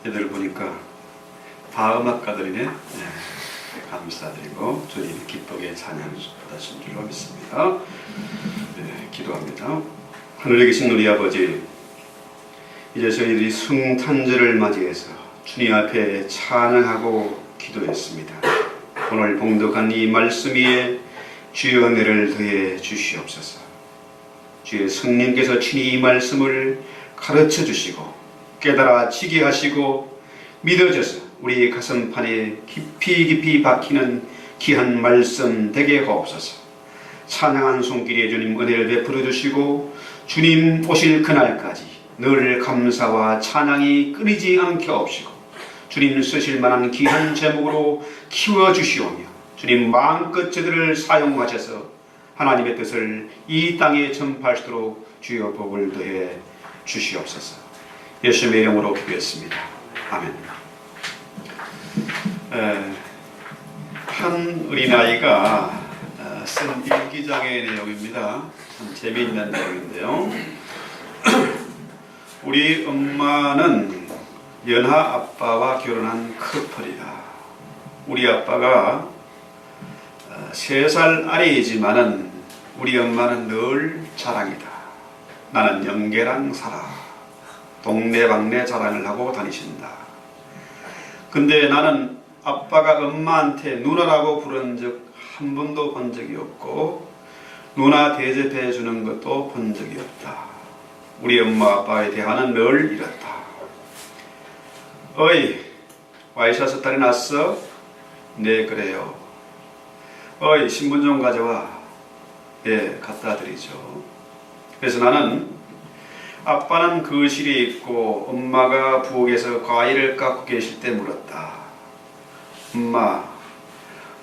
얘들 보니까 다 음악가들이네. 네, 감사드리고 주님 기쁘게 찬양받으신 줄로 믿습니다. 네, 기도합니다. 하늘에 계신 우리 아버지, 이제 저희들이 성탄절을 맞이해서 주님 앞에 찬양하고 기도했습니다. 오늘 봉독한 이 말씀 위에 주의 은혜를 더해 주시옵소서. 주의 성령께서 친히 이 말씀을 가르쳐 주시고 깨달아지게 하시고 믿어져서 우리 가슴판에 깊이 박히는 귀한 말씀 되게 하옵소서. 찬양한 손길에 주님 은혜를 베풀어 주시고 주님 오실 그날까지 늘 감사와 찬양이 끊이지 않게 하옵시고 주님 쓰실 만한 귀한 제목으로 키워주시오며 주님 마음껏 저들을 사용하셔서 하나님의 뜻을 이 땅에 전파할 수 있도록 주여 복을 더해 주시옵소서. 예수님의 이름으로 기도했습니다. 아멘. 한 어린아이가 쓴 일기장의 내용입니다. 참 재미있는 내용인데요. 우리 엄마는 연하 아빠와 결혼한 커플이다. 우리 아빠가 3살 아래이지만은 우리 엄마는 늘 자랑이다. 나는 영계랑 살아. 동네방네 자랑을 하고 다니신다. 근데 나는 아빠가 엄마한테 누나라고 부른 적 한 번도 본 적이 없고 누나 대접해 주는 것도 본 적이 없다. 우리 엄마 아빠에 대하는 늘 이렇다. 어이, 와이셔츠 딸이 났어? 네, 그래요. 어이, 신분 좀 가져와. 예, 갖다 드리죠. 그래서 나는 아빠는 거실에 있고 엄마가 부엌에서 과일을 깎고 계실 때 물었다.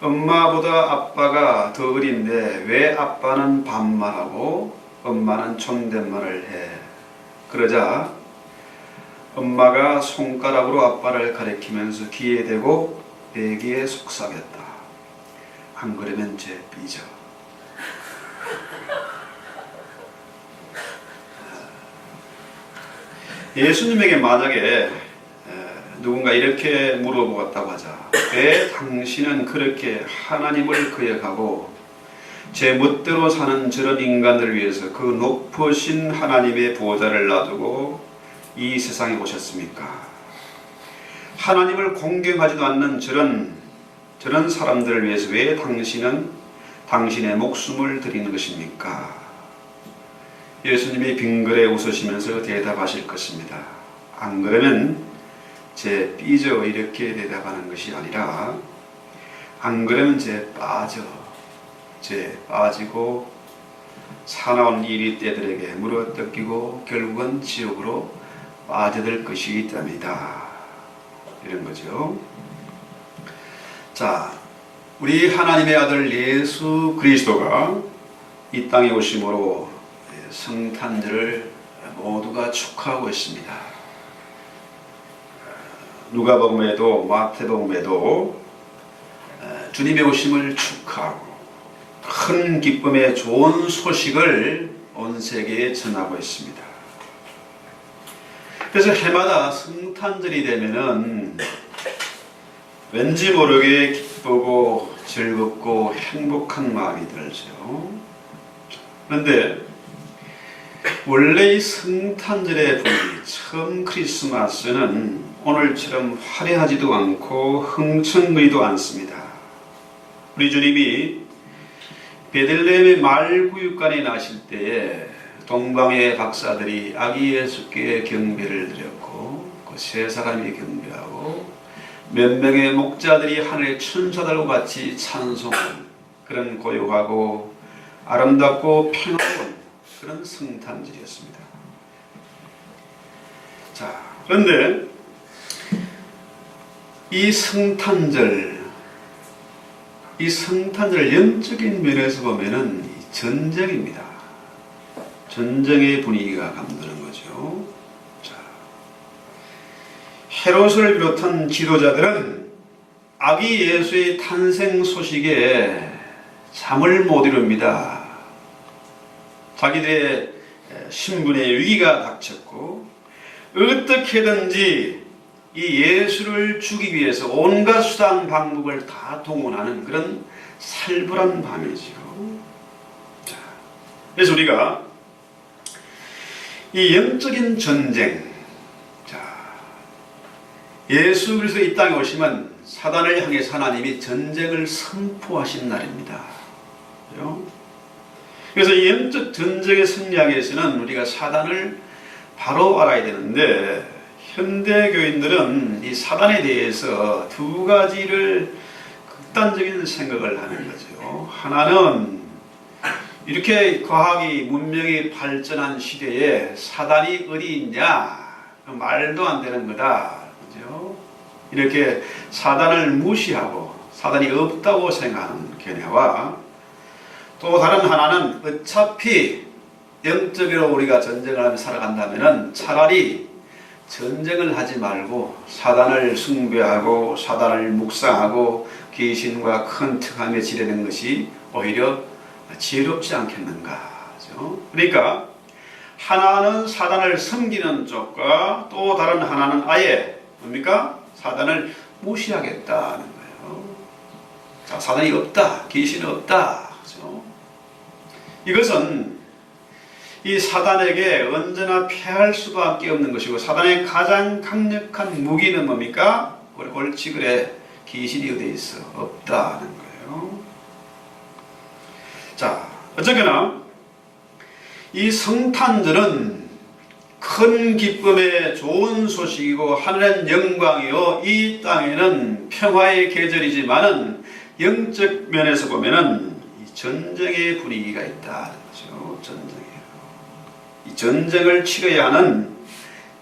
엄마보다 아빠가 더 어린데 왜 아빠는 반말하고 엄마는 존댓말을 해? 그러자 엄마가 손가락으로 아빠를 가리키면서 귀에 대고 베개에 속삭였다. 안 그러면 쟤 삐져. 예수님에게 만약에 누군가 이렇게 물어보았다고 하자. 왜 당신은 그렇게 하나님을 거역하고 제 멋대로 사는 저런 인간을 위해서 그 높으신 하나님의 보좌를 놔두고 이 세상에 오셨습니까? 하나님을 공경하지도 않는 저런 사람들을 위해서 왜 당신은 당신의 목숨을 드리는 것입니까? 예수님이 빙그레 웃으시면서 대답하실 것입니다. 안 그러면 쟤 삐져 이렇게 대답하는 것이 아니라 안 그러면 쟤 빠져. 쟤 빠지고 사나운 일이 때들에게 물어뜯기고 결국은 지옥으로 빠져들 것이 있답니다. 이런 거죠. 자, 우리 하나님의 아들 예수 그리스도가 이 땅에 오심으로 성탄절을 모두가 축하하고 있습니다. 누가복음에도 마태복음에도 주님의 오심을 축하하고 큰 기쁨의 좋은 소식을 온 세계에 전하고 있습니다. 그래서 해마다 성탄절이 되면은 왠지 모르게 기쁘고 즐겁고 행복한 마음이 들죠. 그런데 원래 이 성탄절의 분위기, 처음 크리스마스는 오늘처럼 화려하지도 않고 흥청거리도 않습니다. 우리 주님이 베들레헴의 말구육간에 나실 때에 동방의 박사들이 아기 예수께 경배를 드렸고 그 3사람이 경배하고 몇 명의 목자들이 하늘의 천사들과 같이 찬송하는 그런 고요하고 아름답고 평화로운 그런 성탄절이었습니다. 자, 그런데 이 성탄절 영적인 면에서 보면은 전쟁입니다. 전쟁의 분위기가 감도는 거죠. 자, 헤롯을 비롯한 지도자들은 아기 예수의 탄생 소식에 잠을 못 이룹니다. 자기들의 신분의 위기가 닥쳤고 어떻게든지 이 예수를 죽이기 위해서 온갖 수단 방법을 다 동원하는 그런 살벌한 밤이지요. 자, 그래서 우리가 이 영적인 전쟁, 자, 예수 그리스도 이 땅에 오시면 사단을 향해서 하나님이 전쟁을 선포하신 날입니다. 그래서 이 영적 전쟁에 승리하기 위해서는 우리가 사단을 바로 알아야 되는데, 현대 교인들은 이 사단에 대해서 두 가지를 극단적인 생각을 하는 거죠. 하나는 이렇게 과학이 문명이 발전한 시대에 사단이 어디 있냐, 말도 안 되는 거다, 그죠? 이렇게 사단을 무시하고 사단이 없다고 생각하는 견해와, 또 다른 하나는 어차피 영적으로 우리가 전쟁을 하며 살아간다면 차라리 전쟁을 하지 말고 사단을 숭배하고 사단을 묵상하고 귀신과 컨택하며 지내는 것이 오히려 지혜롭지 않겠는가. 그러니까 하나는 사단을 섬기는 쪽과 또 다른 하나는 아예 뭡니까? 사단을 무시하겠다는 거예요. 자, 사단이 없다, 귀신이 없다. 그렇죠? 이것은 이 사단에게 언제나 패할 수밖에 없는 것이고, 사단의 가장 강력한 무기는 뭡니까? 옳지 그래, 귀신이 어디 있어? 없다는 거예요. 자, 어쨌거나 이 성탄절은 큰 기쁨의 좋은 소식이고 하늘은 영광이요 이 땅에는 평화의 계절이지만은 영적 면에서 보면은 이 전쟁의 분위기가 있다는 거죠. 전쟁이에요. 이 전쟁을 치러야 하는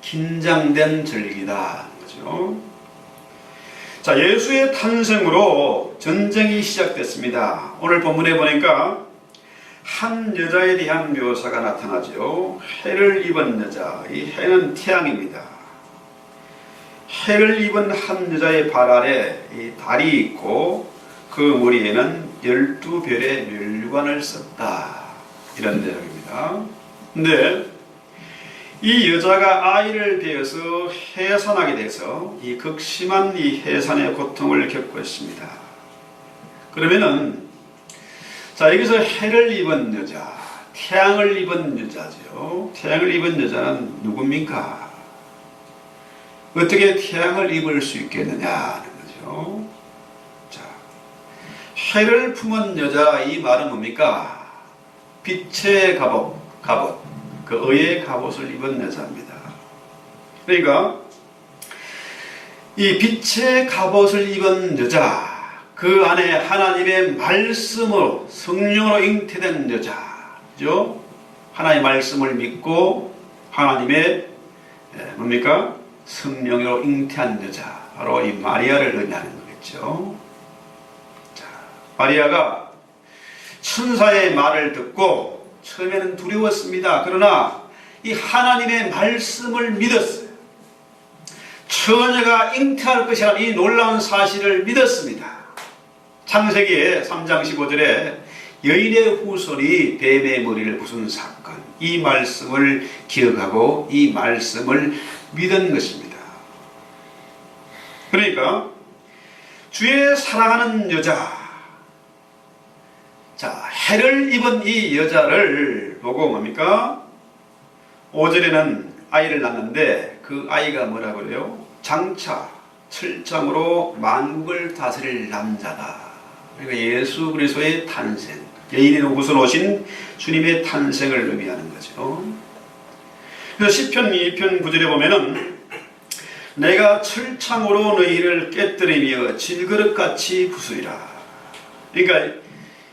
긴장된 절기다 거죠. 자, 예수의 탄생으로 전쟁이 시작됐습니다. 오늘 본문에 보니까 한 여자에 대한 묘사가 나타나죠. 해를 입은 여자, 이 해는 태양입니다. 해를 입은 한 여자의 발 아래 이 달이 있고 그 머리에는 12별의 멸관을 썼다, 이런 내용입니다. 근데 이 여자가 아이를 배어서 해산하게 돼서 이 극심한 이 해산의 고통을 겪고 있습니다. 그러면은 자, 여기서 해를 입은 여자, 태양을 입은 여자죠. 태양을 입은 여자는 누굽니까? 어떻게 태양을 입을 수 있겠느냐는 거죠. 자, 해를 품은 여자, 이 말은 뭡니까? 빛의 갑옷, 그 의의 갑옷을 입은 여자입니다. 그러니까 이 빛의 갑옷을 입은 여자, 그 안에 하나님의 말씀으로 성령으로 잉태된 여자죠. 하나님의 말씀을 믿고 하나님의 뭡니까? 성령으로 잉태한 여자, 바로 이 마리아를 의미하는 거겠죠. 자, 마리아가 천사의 말을 듣고 처음에는 두려웠습니다. 그러나 이 하나님의 말씀을 믿었어요. 처녀가 잉태할 것이라는 이 놀라운 사실을 믿었습니다. 창세기 3장 15절에 여인의 후손이 뱀의 머리를 부순 사건, 이 말씀을 기억하고 이 말씀을 믿은 것입니다. 그러니까 주의 사랑하는 여자, 자, 해를 입은 이 여자를 보고 뭡니까? 5절에는 아이를 낳는데 그 아이가 뭐라고 그래요? 장차 철장으로 만국을 다스릴 남자다. 그러니까 예수 그리스도의 탄생, 여인의 후손 오신 주님의 탄생을 의미하는 거죠. 그래서 시편 2편 9절에 보면은 내가 철창으로 너희를 깨뜨리며 질그릇같이 부수리라. 그러니까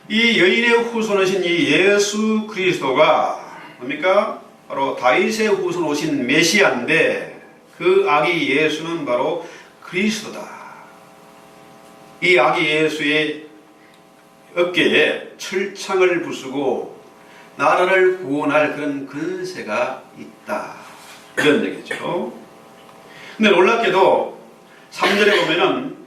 이 여인의 후손 오신 이 예수 그리스도가 뭡니까? 바로 다윗의 후손 오신 메시아인데 그 아기 예수는 바로 그리스도다. 이 아기 예수의 어깨에 철창을 부수고 나라를 구원할 그런 근세가 있다, 이런 얘기죠. 근데 놀랍게도 3절에 보면은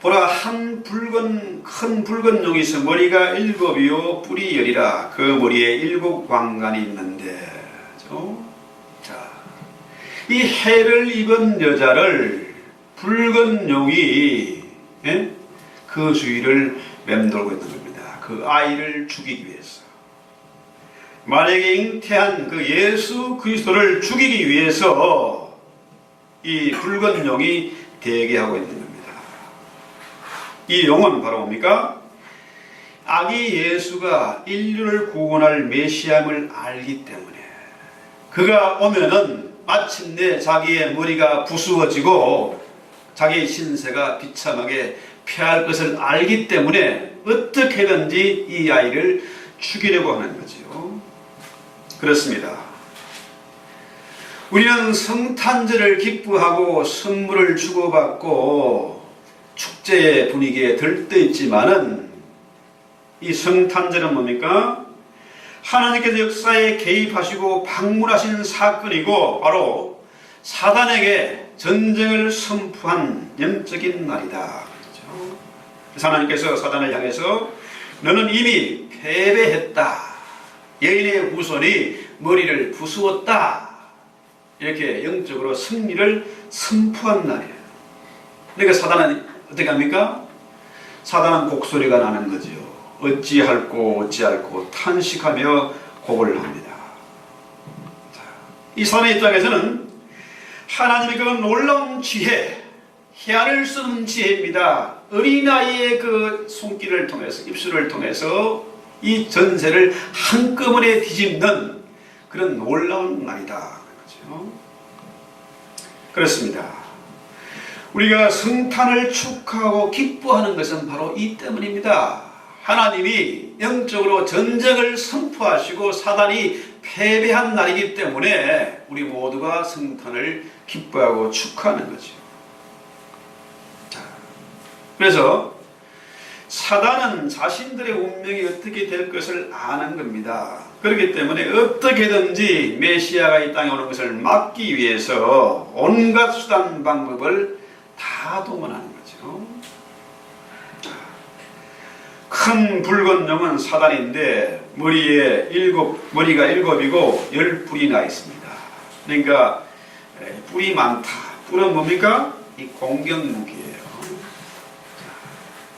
보라 한 큰 붉은 용이 있어 머리가 7이요 뿔이 10이라 그 머리에 7 왕관이 있는데, 자, 이 해를 입은 여자를 붉은 용이 그 주위를 맴돌고 있는 겁니다. 그 아이를 죽이기 위해서. 만약에 잉태한 그 예수 그리스도를 죽이기 위해서 이 붉은 용이 대기하고 있는 겁니다. 이 용은 바로 뭡니까? 아기 예수가 인류를 구원할 메시아임을 알기 때문에 그가 오면은 마침내 자기의 머리가 부수어지고 자기의 신세가 비참하게 패할 것을 알기 때문에 어떻게든지 이 아이를 죽이려고 하는 거지요. 그렇습니다. 우리는 성탄절을 기뻐하고 선물을 주고받고 축제의 분위기에 들떠있지만은 이 성탄절은 뭡니까? 하나님께서 역사에 개입하시고 방문하신 사건이고 바로 사단에게 전쟁을 선포한 영적인 날이다. 그렇죠? 하나님께서 사단을 향해서 너는 이미 패배했다. 여인의 후손이 머리를 부수었다. 이렇게 영적으로 승리를 선포한 날이에요. 그러니까 사단은 어떻게 합니까? 사단은 곡소리가 나는 거죠. 어찌할꼬 어찌할꼬 탄식하며 곡을 합니다. 이 사단의 입장에서는 하나님의 그 놀라운 지혜, 헤아릴 수 없는 지혜입니다. 어린아이의 그 손길을 통해서 입술을 통해서 이 전세를 한꺼번에 뒤집는 그런 놀라운 날이다. 그렇죠? 그렇습니다. 우리가 성탄을 축하하고 기뻐하는 것은 바로 이 때문입니다. 하나님이 영적으로 전쟁을 선포하시고 사단이 패배한 날이기 때문에 우리 모두가 성탄을 기뻐하고 축하하는 거죠. 그래서 사단은 자신들의 운명이 어떻게 될 것을 아는 겁니다. 그렇기 때문에 어떻게든지 메시아가 이 땅에 오는 것을 막기 위해서 온갖 수단 방법을 다 동원하는 거죠. 큰 붉은 용은 사단인데 머리가 7이고 10뿔이 나 있습니다. 그러니까 뿔이 많다. 뿔은 뭡니까? 이 공격무기예요.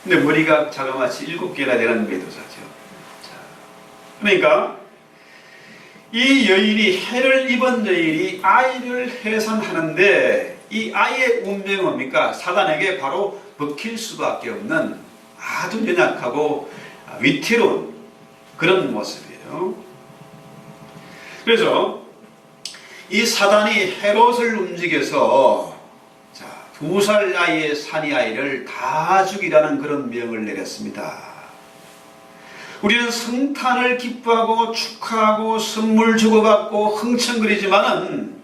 근데 머리가 자그마치 7개나 되는 메두사죠. 그러니까 이 여인이 해를 입은 여인이 아이를 해산하는데 이 아이의 운명은 뭡니까? 사단에게 바로 먹힐 수밖에 없는 아주 연약하고 위태로운 그런 모습이에요. 그래서 이 사단이 헤롯을 움직여서 2살 나이의 산이 아이를 다 죽이라는 그런 명을 내렸습니다. 우리는 성탄을 기뻐하고 축하하고 선물 주고받고 흥청거리지만은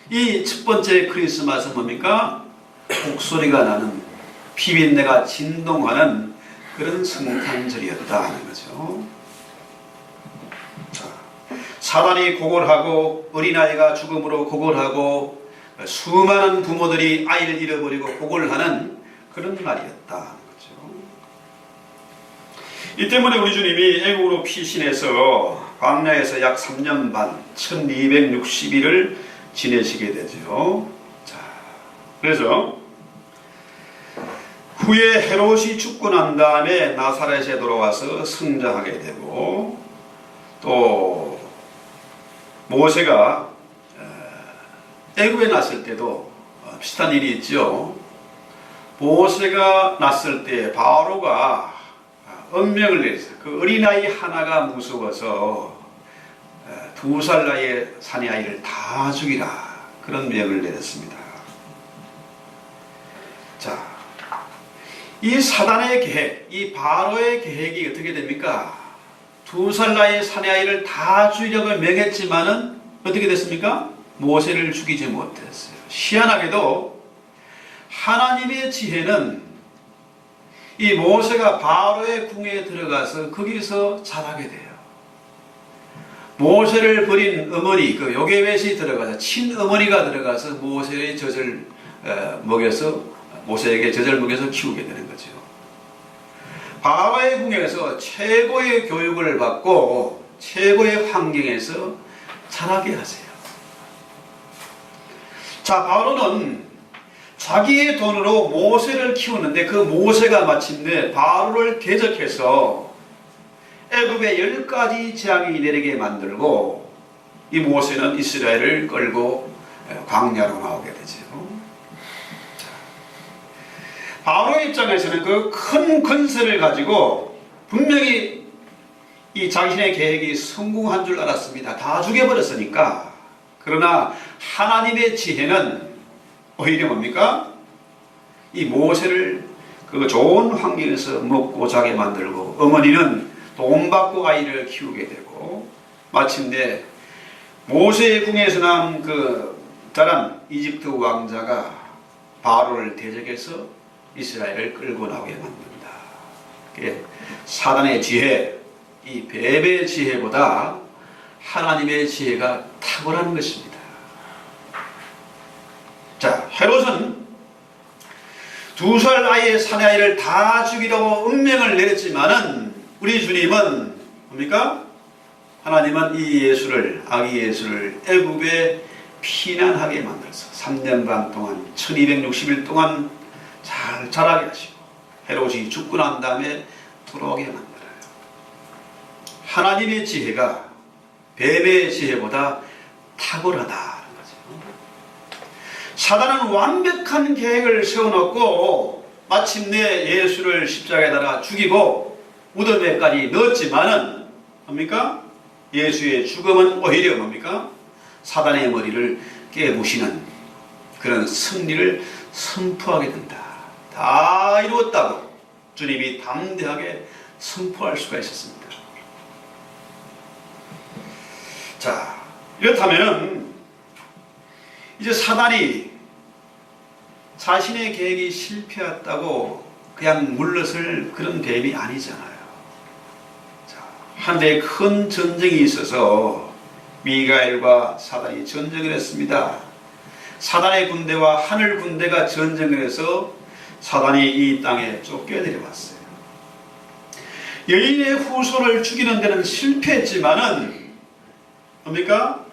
이 첫 번째 크리스마스는 뭡니까? 곡소리가 나는 비린내가 진동하는 그런 성탄절이었다 하는 거죠. 사단이 곡을 어린아이가 죽음으로 곡을 하고 수많은 부모들이 아이를 잃어버리고 곡을 하는 그런 날이었다 하는 거죠. 이 때문에 우리 주님이 애국으로 피신해서 광야에서 약 3년 반 1260일을 지내시게 되죠. 자, 그래서 후에 헤롯이 죽고 난 다음에 나사렛에 돌아와서 성장하게 되고 또 모세가 애굽에 났을 때도 비슷한 일이 있죠. 모세가 났을 때 바로가 엄명을 내렸어요. 그 어린아이 하나가 무서워서 2살 나이의 사내 아이를 다 죽이라 그런 명을 내렸습니다. 자, 이 사단의 계획, 이 바로의 계획이 어떻게 됩니까? 2살 나이의 사내 아이를 다 죽이려고 명했지만은 어떻게 됐습니까? 모세를 죽이지 못했어요. 희한하게도 하나님의 지혜는 이 모세가 바로의 궁에 들어가서 거기서 자라게 돼요. 모세를 버린 어머니, 그 요게벳이 들어가서 친어머니가 들어가서 모세의 젖을 먹여서 모세에게 젖을 먹여서 키우게 되는 거죠. 바로의 궁에서 최고의 교육을 받고 최고의 환경에서 자라게 하세요. 자, 바로는 자기의 돈으로 모세를 키우는데 그 모세가 마침내 바로를 대적해서 애굽의 10가지 재앙이 내리게 만들고 이 모세는 이스라엘을 끌고 광야로 나오게 되죠. 바로의 입장에서는 그 큰 권세를 가지고 분명히 이 자신의 계획이 성공한 줄 알았습니다. 다 죽여버렸으니까. 그러나 하나님의 지혜는 오히려 뭡니까? 이 모세를 그 좋은 환경에서 먹고 자게 만들고 어머니는 돈 받고 아이를 키우게 되고 마침내 모세의 궁에서 난 그 자란 이집트 왕자가 바로를 대적해서 이스라엘을 끌고 나오게 만든다. 사단의 지혜, 이 뱀의 지혜보다 하나님의 지혜가 탁월한 것입니다. 자, 헤롯은 2살 아이의 사내아이를 다 죽이려고 운명을 내렸지만은 우리 주님은 뭡니까? 하나님은 이 예수를, 아기 예수를 애굽에 피난하게 만들어서 3년 반 동안 1260일 동안 잘 자라게 하시고 헤롯이 죽고 난 다음에 돌아오게 만들어요. 하나님의 지혜가 뱀의 지혜보다 탁월하다는 거죠. 사단은 완벽한 계획을 세워놓고 마침내 예수를 십자가에 달아 죽이고 무덤에까지 넣었지만은 뭡니까? 예수의 죽음은 오히려 뭡니까? 사단의 머리를 깨부시는 그런 승리를 선포하게 된다. 다 이루었다고 주님이 담대하게 선포할 수가 있었습니다. 자, 이렇다면 이제 사단이 자신의 계획이 실패했다고 그냥 물러설 그런 뱀이 아니잖아요. 자, 한때 큰 전쟁이 있어서 미가엘과 사단이 전쟁을 했습니다. 사단의 군대와 하늘 군대가 전쟁을 해서 사단이 이 땅에 쫓겨내려왔어요. 여인의 후손을 죽이는 데는 실패했지만은 뭡니까?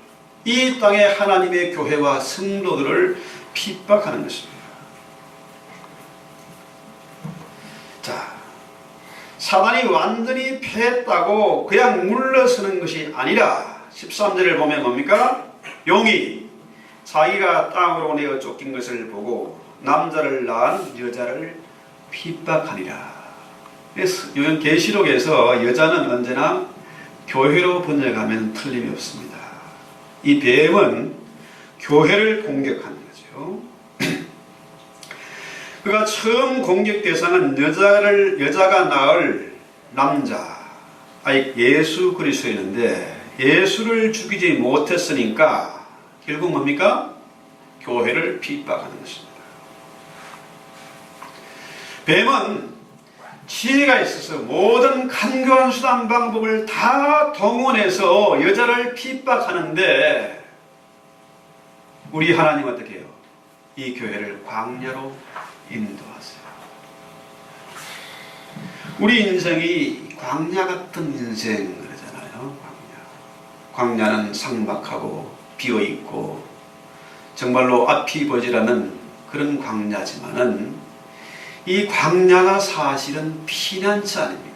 이 땅에 하나님의 교회와 성도들을 핍박하는 것입니다. 자, 사단이 완전히 패했다고 그냥 물러서는 것이 아니라 13절을 보면 뭡니까? 용이 자기가 땅으로 내어 쫓긴 것을 보고 남자를 낳은 여자를 핍박하니라. 그래서 요즘 계시록에서 여자는 언제나 교회로 번역하면 틀림이 없습니다. 이 뱀은 교회를 공격하는 거죠. 그가 처음 공격 대상은 여자가 낳을 남자, 아니 예수 그리스도였는데 예수를 죽이지 못했으니까 결국 뭡니까? 교회를 핍박하는 것입니다. 뱀은 지혜가 있어서 모든 간교한 수단 방법을 다 동원해서 여자를 핍박하는데 우리 하나님 어떻게 해요? 이 교회를 광야로 인도하세요. 우리 인생이 광야 같은 인생 그러잖아요. 광야는 삭막하고 비어있고 정말로 앞이 보지라는 그런 광야지만은 이 광야가 사실은 피난처 아닙니까?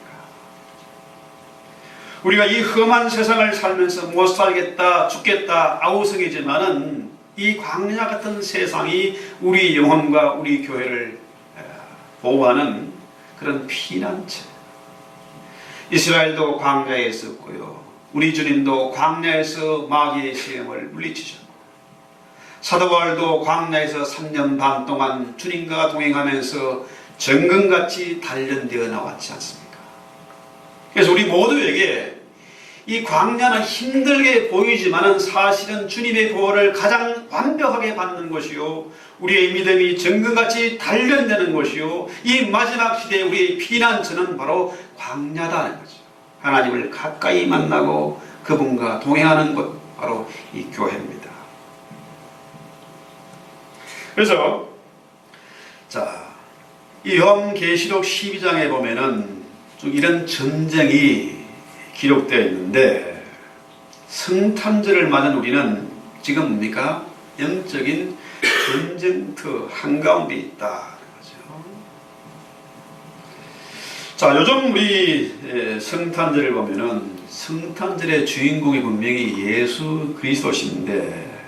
우리가 이 험한 세상을 살면서 못 살겠다, 죽겠다, 아우성이지만은 이 광야 같은 세상이 우리 영혼과 우리 교회를 보호하는 그런 피난처. 이스라엘도 광야에 있었고요. 우리 주님도 광야에서 마귀의 시험을 물리치셨고 사도 바울도 광야에서 3년 반 동안 주님과 동행하면서 정금같이 단련되어 나왔지 않습니까? 그래서 우리 모두에게 이 광야는 힘들게 보이지만 사실은 주님의 보호를 가장 완벽하게 받는 것이요 우리의 믿음이 정금같이 단련되는 것이요 이 마지막 시대에 우리의 피난처는 바로 광야다는 거죠. 하나님을 가까이 만나고 그분과 동행하는 곳 바로 이 교회입니다. 그래서 자, 이 요한계시록 12장에 보면은 좀 이런 전쟁이 기록되어 있는데 성탄절을 맞은 우리는 지금 뭡니까? 영적인 전쟁터 한가운데 있다. 자, 요즘 우리 성탄절을 보면은 성탄절의 주인공이 분명히 예수 그리스도신데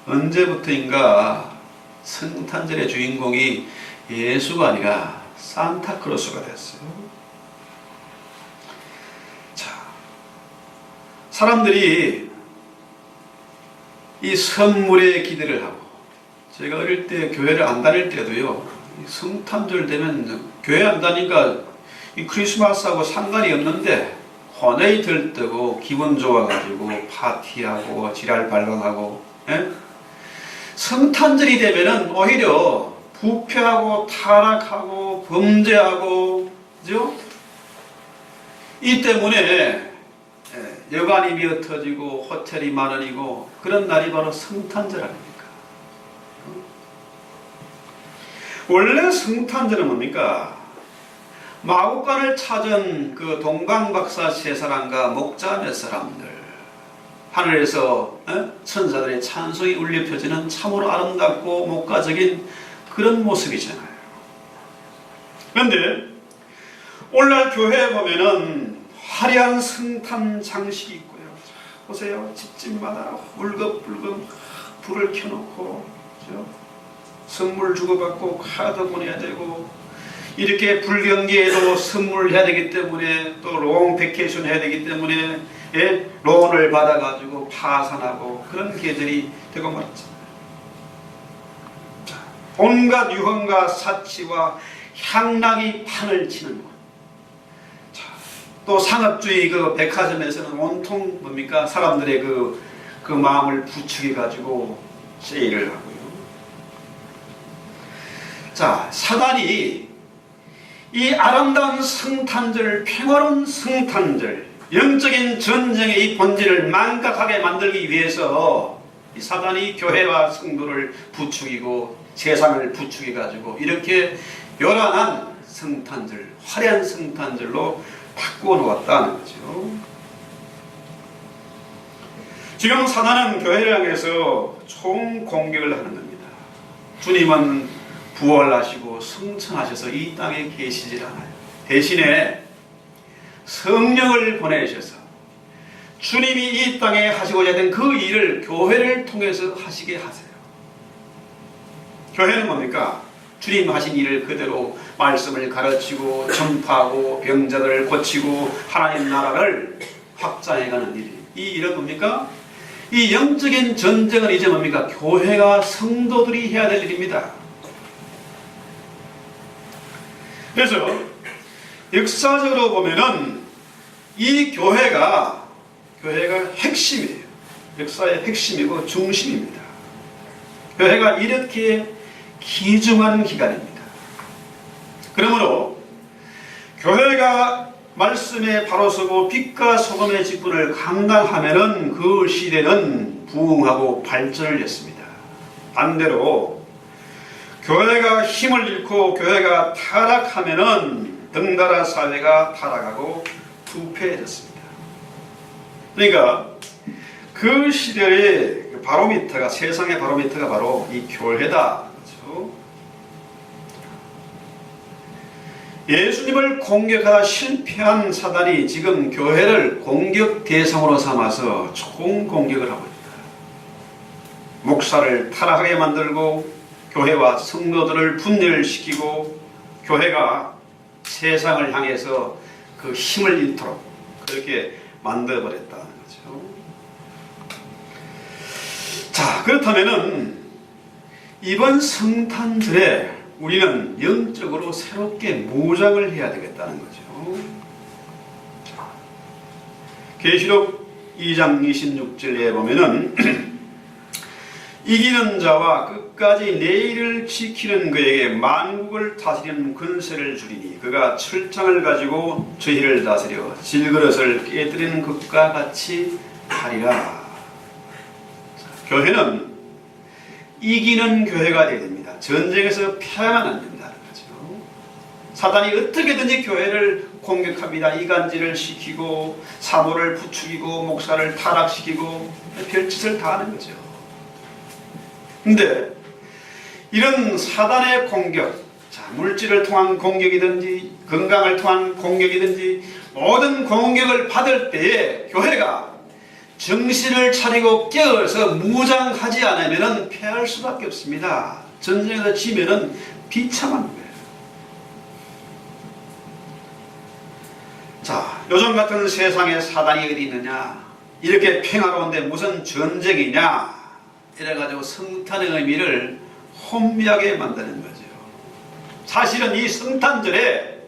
언제부터인가 성탄절의 주인공이 예수가 아니라 산타클로스가 됐어요. 자, 사람들이 이 선물에 기대를 하고, 제가 어릴 때 교회를 안 다닐 때도요, 성탄절 되면 교회 안 다니니까 이 크리스마스하고 상관이 없는데 혼이 들뜨고 기분 좋아가지고 파티하고 지랄 발광하고, 예? 성탄절이 되면은 오히려 부패하고 타락하고 범죄하고, 그죠? 이 때문에 여관이 미어터지고 호텔이 만원이고 그런 날이 바로 성탄절 아닙니까? 원래 성탄절은 뭡니까? 마구간을 찾은 그 동방박사 세 사람과 목자 몇 사람들, 하늘에서 천사들의 찬송이 울려 펴지는 참으로 아름답고 목가적인 그런 모습이잖아요. 그런데 오늘날 교회에 보면은 화려한 성탄 장식이 있고요. 보세요. 집집마다 울긋불긋 불을 켜놓고, 그죠? 선물 주고받고 카드 보내야 되고, 이렇게 불경기에도 선물해야 되기 때문에, 또 롱 베케이션 해야 되기 때문에, 예? 론을 받아가지고 파산하고 그런 계절이 되고 말았잖아요. 온갖 유흥과 사치와 향락이 판을 치는 것. 또 상업주의 그 백화점에서는 온통 뭡니까? 사람들의 그 마음을 부추겨 가지고 세일을 하고요. 자, 사단이 이 아름다운 성탄절, 평화로운 성탄절, 영적인 전쟁의 이 본질을 망각하게 만들기 위해서 이 사단이 교회와 성도를 부추기고 세상을 부추겨 가지고 이렇게 요란한 성탄절, 화려한 성탄절로 바꾸어 놓았다는 거죠. 지금 사단은 교회를 향해서 총 공격을 하는 겁니다. 주님은 부활하시고 승천하셔서 이 땅에 계시질 않아요. 대신에 성령을 보내셔서 주님이 이 땅에 하시고자 된 그 일을 교회를 통해서 하시게 하세요. 교회는 뭡니까? 주님 하신 일을 그대로 말씀을 가르치고 전파하고 병자들을 고치고 하나님 나라를 확장해가는 일. 이 일은 뭡니까? 이 영적인 전쟁은 이제 뭡니까? 교회가 성도들이 해야 될 일입니다. 그래서 역사적으로 보면은 이 교회가 핵심이에요. 역사의 핵심이고 중심입니다. 교회가 이렇게 귀중한 기간입니다. 그러므로 교회가 말씀에 바로 서고 빛과 소금의 직분을 감당하면은 그 시대는 부흥하고 발전을 했습니다. 반대로 교회가 힘을 잃고 교회가 타락하면은 덩달아 사회가 타락하고 부패해졌습니다. 그러니까 그 시대의 바로미터가, 세상의 바로미터가 바로 이 교회다. 그렇죠? 예수님을 공격하다 실패한 사단이 지금 교회를 공격 대상으로 삼아서 총 공격을 하고 있다. 목사를 타락하게 만들고 교회와 성도들을 분열시키고 교회가 세상을 향해서 그 힘을 잃도록 그렇게 만들어버렸다는 거죠. 자, 그렇다면은 이번 성탄절에 우리는 영적으로 새롭게 무장을 해야 되겠다는 거죠. 계시록 2장 26절에 보면은 이기는 자와 끝까지 내일을 지키는 그에게 만국을 다스리는 권세를 주리니 그가 철창을 가지고 저희를 다스려 질그릇을 깨뜨리는 것과 같이 하리라. 교회는 이기는 교회가 되어야 됩니다. 전쟁에서 패하면 안 된다는 거죠. 사단이 어떻게든지 교회를 공격합니다. 이간질을 시키고 사모를 부추기고 목사를 타락시키고 별짓을 다 하는 거죠. 근데 이런 사단의 공격, 자, 물질을 통한 공격이든지 건강을 통한 공격이든지 모든 공격을 받을 때에 교회가 정신을 차리고 깨어서 무장하지 않으면 패할 수밖에 없습니다. 전쟁에서 지면은 비참한 거예요. 자, 요즘 같은 세상에 사단이 어디 있느냐? 이렇게 평화로운데 무슨 전쟁이냐? 이래가지고 성탄의 의미를 혼미하게 만드는 거죠. 사실은 이 성탄절에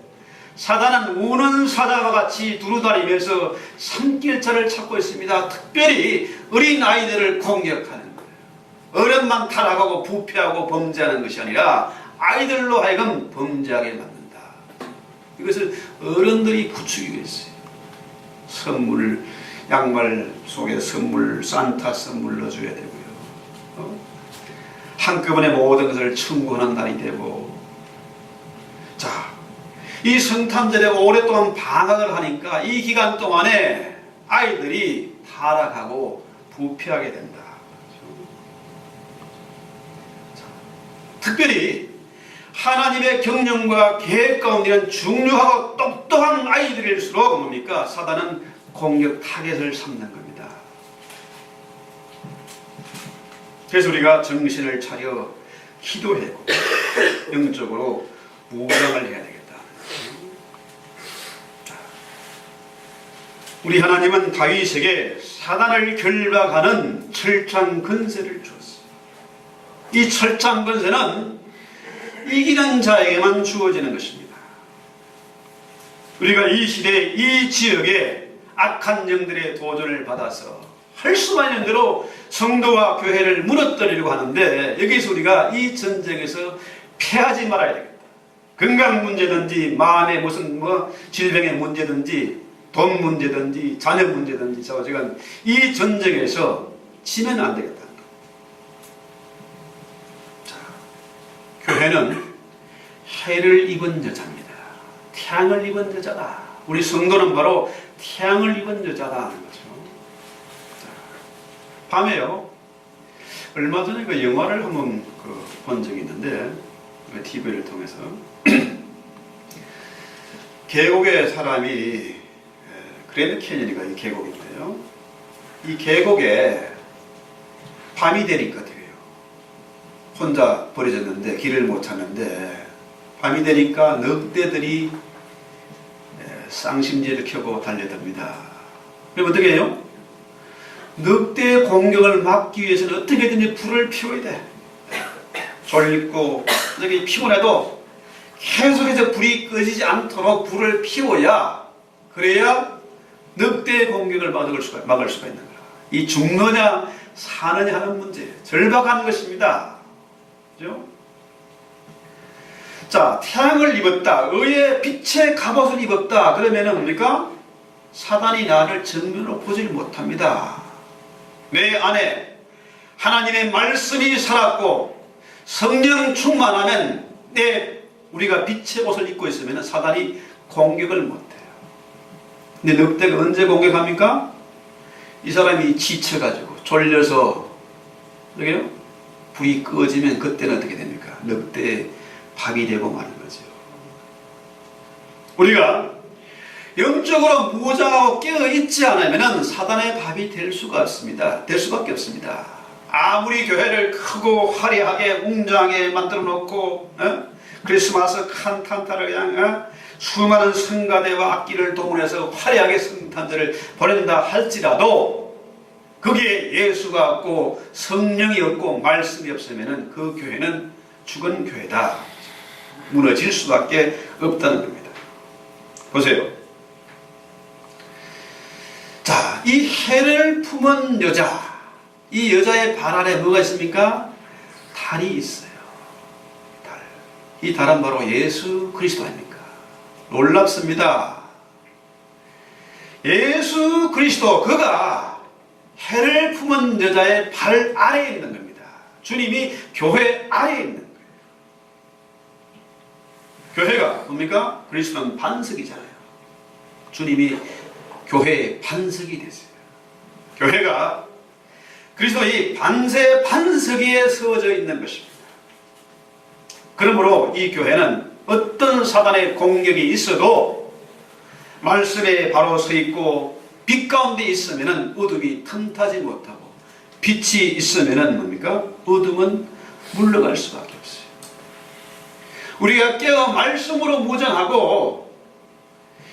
사단은 우는 사자와 같이 두루다니면서 산길자를 찾고 있습니다. 특별히 어린 아이들을 공격하는 거예요. 어른만 타락하고 부패하고 범죄하는 것이 아니라 아이들로 하여금 범죄하게 만든다. 이것을 어른들이 구축하고 있어요. 선물, 양말 속에 선물, 산타 선물 넣어줘야 되고요. 한꺼번에 모든 것을 청구하는 날이 되고, 자, 이 성탄절에 오랫동안 방학을 하니까 이 기간 동안에 아이들이 타락하고 부패하게 된다. 자, 특별히 하나님의 경륜과 계획 가운데는 중요하고 똑똑한 아이들일수록 뭡니까? 사단은 공격 타겟을 삼는 겁니다. 그래서 우리가 정신을 차려 기도하고 영적으로 무장을 해야 되겠다. 우리 하나님은 다윗에게 사단을 결박하는 철장 권세를 주었어요. 이 철장 권세는 이기는 자에게만 주어지는 것입니다. 우리가 이 시대에 이 지역에 악한 영들의 도전을 받아서 할 수만 있는 대로 성도와 교회를 무너뜨리려고 하는데, 여기서 우리가 이 전쟁에서 패하지 말아야 되겠다. 건강 문제든지 마음의 무슨 질병의 문제든지 돈 문제든지 자녀 문제든지 저건 이 전쟁에서 지면 안 되겠다. 자, 교회는 해를 입은 여자입니다. 태양을 입은 여자다. 우리 성도는 바로 태양을 입은 여자다 하는 거죠. 자, 밤에요. 얼마 전에 그 영화를 한번 본 적이 있는데, TV를 통해서 계곡에 사람이, 그랜드 캐니언이가 이 계곡인데요, 이 계곡에 밤이 되니까 돼요. 혼자 버려졌는데 길을 못 찾는데 밤이 되니까 늑대들이 쌍심지를 켜고 달려듭니다. 그럼 어떻게 해요? 늑대의 공격을 막기 위해서는 어떻게든지 불을 피워야 돼. 졸리고 여기 피곤해도 계속해서 불이 꺼지지 않도록 불을 피워야, 그래야 늑대의 공격을 막을 수가 있는 거라. 이 죽느냐 사느냐 하는 문제, 절박한 것입니다. 그죠? 자, 태양을 입었다, 의의 빛의 갑옷을 입었다. 그러면은 뭡니까? 사단이 나를 정면으로 보질 못합니다. 내 안에 하나님의 말씀이 살았고 성령 충만하면 우리가 빛의 옷을 입고 있으면 사단이 공격을 못해요. 근데 늑대가 언제 공격합니까? 이 사람이 지쳐가지고 졸려서, 그래요? 불이 꺼지면 그때는 어떻게 됩니까? 늑대의 밥이 되고 마는 거죠. 우리가 영적으로 무장하고 깨어있지 않으면 사단의 밥이 될 수가 없습니다. 될 수밖에 없습니다. 아무리 교회를 크고 화려하게 웅장하게 만들어 놓고 크리스마스 칸탄타를 그냥 수많은 성가대와 악기를 동원해서 화려하게 성탄절을 보낸다 할지라도 거기에 예수가 없고 성령이 없고 말씀이 없으면 그 교회는 죽은 교회다. 무너질 수밖에 없다는 겁니다. 보세요. 자, 이 해를 품은 여자, 이 여자의 발 아래 뭐가 있습니까? 달이 있어요. 달. 이 달은 바로 예수 그리스도 아닙니까? 놀랍습니다. 예수 그리스도, 그가 해를 품은 여자의 발 아래에 있는 겁니다. 주님이 교회 아래에 있는 거예요. 교회가 뭡니까? 그리스도는 반석이잖아요. 주님이 교회의 반석이 됐어요. 교회가 그리스도의 반석 위에 세워져 있는 것입니다. 그러므로 이 교회는 어떤 사단의 공격이 있어도 말씀에 바로 서 있고 빛 가운데 있으면은 어둠이 틈타지 못하고 빛이 있으면은 뭡니까? 어둠은 물러갈 수밖에 없어요. 우리가 깨어 말씀으로 무장하고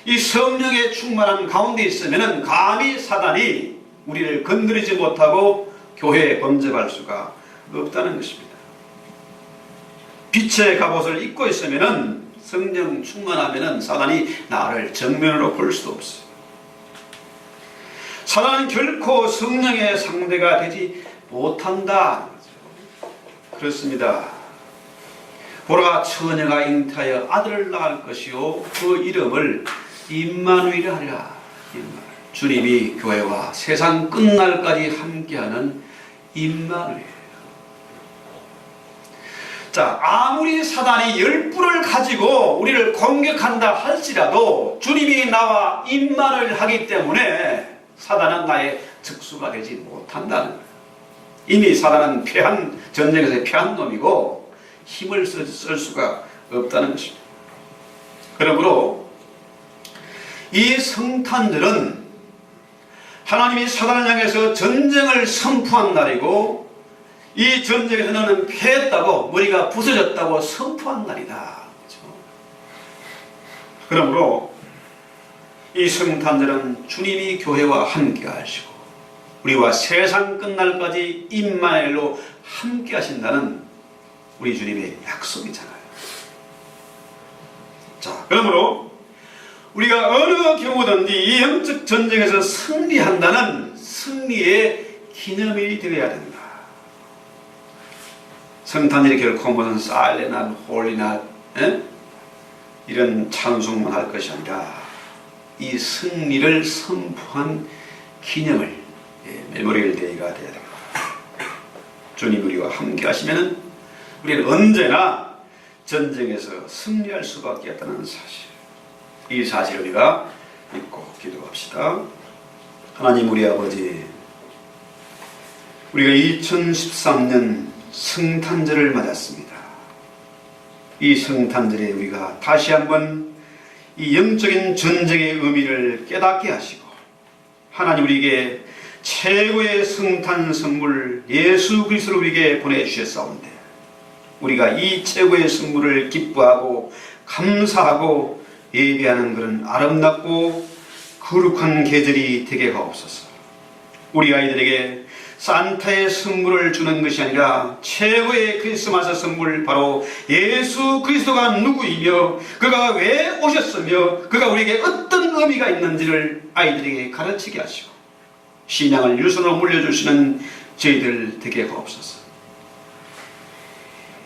이 성령의 충만한 가운데 있으면은 감히 사단이 우리를 건드리지 못하고 교회에 범접할 수가 없다는 것입니다. 빛의 갑옷을 입고 있으면은 성령 충만하면은 사단이 나를 정면으로 볼 수도 없어요. 사단은 결코 성령의 상대가 되지 못한다. 그렇습니다. 보라, 처녀가 잉태하여 아들을 낳을 것이요 그 이름을 임마누엘이라 하리라. 주님이 교회와 세상 끝날까지 함께하는 임마누엘. 자, 아무리 사단이 열불을 가지고 우리를 공격한다 할지라도 주님이 나와 임마누엘 하기 때문에 사단은 나의 적수가 되지 못한다는 거예요. 이미 사단은 전쟁에서 패한 놈이고 힘을 쓸 수가 없다는 것입니다. 그러므로 이 성탄절은 하나님이 사단을 향해서 전쟁을 선포한 날이고 이 전쟁에서 너는 패했다고, 머리가 부서졌다고 선포한 날이다. 그렇죠? 그러므로 이 성탄절은 주님이 교회와 함께 하시고 우리와 세상 끝날까지 임마누엘로 함께 하신다는 우리 주님의 약속이잖아요. 자, 그러므로 우리가 어느 경우든지 이 영적 전쟁에서 승리한다는 승리의 기념일이 되어야 된다. 성탄절이 결코 무슨 사일렌트, 홀리나 이런 찬송만 할 것이 아니라 이 승리를 선포한 기념을 메모리얼 데이가 되어야 됩니다. 주님 우리와 함께 하시면 우리는 언제나 전쟁에서 승리할 수밖에 없다는 사실, 이 사실을 우리가 믿고 기도합시다. 하나님 우리 아버지, 우리가 2013년 성탄절을 맞았습니다. 이 성탄절에 우리가 다시 한번 이 영적인 전쟁의 의미를 깨닫게 하시고 하나님 우리에게 최고의 성탄 선물 예수 그리스도를 우리에게 보내주셨사온데 우리가 이 최고의 선물을 기뻐하고 감사하고 예배하는 그런 아름답고 거룩한 계절이 되게 하옵소서. 우리 아이들에게 산타의 선물을 주는 것이 아니라 최고의 크리스마스 선물, 바로 예수 그리스도가 누구이며 그가 왜 오셨으며 그가 우리에게 어떤 의미가 있는지를 아이들에게 가르치게 하시고 신앙을 유선으로 물려주시는 저희들 되게 하옵소서.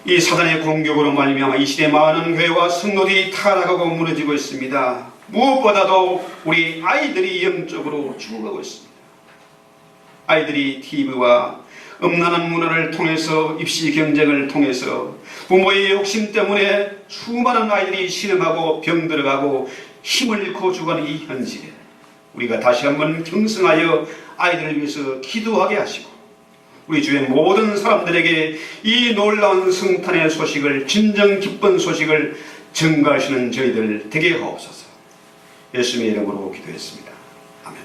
이 사단의 공격으로 말미암아 이 시대 많은 교회와 성도들이 타락하고 무너지고 있습니다. 무엇보다도 우리 아이들이 영적으로 죽어가고 있습니다. 아이들이 TV와 음란한 문화를 통해서, 입시 경쟁을 통해서 부모의 욕심 때문에 수많은 아이들이 신음하고 병들어가고 힘을 잃고 죽어가는 이 현실에 우리가 다시 한번 경성하여 아이들을 위해서 기도하게 하시고 우리 주의 모든 사람들에게 이 놀라운 성탄의 소식을, 진정 기쁜 소식을 전가하시는 저희들 되게 하옵소서. 예수님의 이름으로 기도했습니다. 아멘.